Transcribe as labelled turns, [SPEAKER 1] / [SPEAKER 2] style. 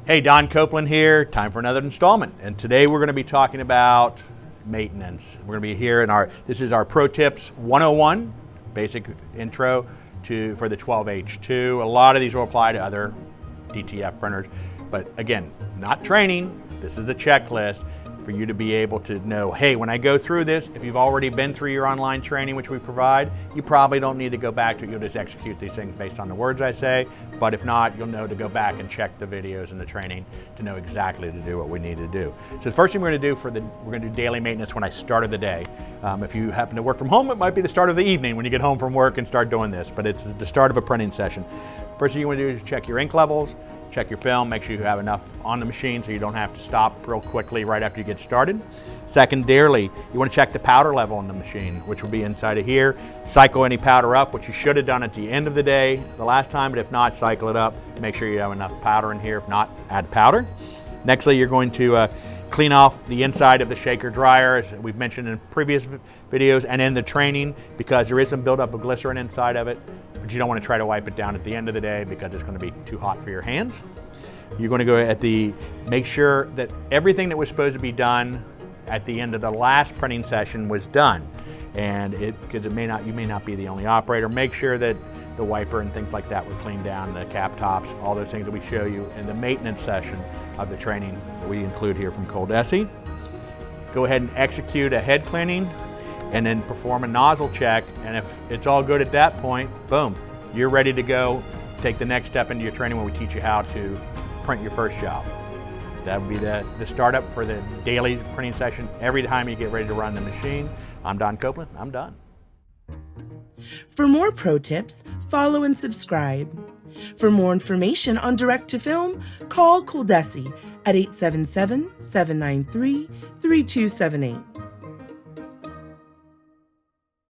[SPEAKER 1] Hey, Don Copeland here. Time for another installment. And today we're going to be talking about maintenance. We're going to be here in this is our Pro Tips 101, basic intro for the 12H2. A lot of these will apply to other DTF printers, but again, not training. This is the checklist for you to be able to know, hey, when I go through this, if you've already been through your online training, which we provide, you probably don't need to go back to it. You'll just execute these things based on the words I say. But if not, you'll know to go back and check the videos and the training to know exactly to do what we need to do. So the first thing we're going to do we're going to do daily maintenance when I start of the day. If you happen to work from home, it might be the start of the evening when you get home from work and start doing this, but it's the start of a printing session. First thing you want to do is check your ink levels. Check your film, make sure you have enough on the machine so you don't have to stop real quickly right after you get started. Secondarily, you want to check the powder level on the machine, which will be inside of here. Cycle any powder up, which you should have done at the end of the day the last time, but if not, cycle it up. Make sure you have enough powder in here. If not, add powder. Nextly, you're going to clean off the inside of the shaker dryer, as we've mentioned in previous videos and in the training, because there is some buildup of glycerin inside of it, but you don't want to try to wipe it down at the end of the day because it's going to be too hot for your hands. You're going to go make sure that everything that was supposed to be done at the end of the last printing session was done. And because you may not be the only operator, make sure that the wiper and things like that were cleaned down, the cap tops, all those things that we show you in the maintenance session of the training that we include here from ColDesi. Go ahead and execute a head cleaning and then perform a nozzle check. And if it's all good at that point, boom, you're ready to go. Take the next step into your training where we teach you how to print your first job. That would be the startup for the daily printing session every time you get ready to run the machine. I'm Don Copeland. I'm done.
[SPEAKER 2] For more pro tips, follow and subscribe. For more information on direct-to-film, call ColDesi at 877-793-3278.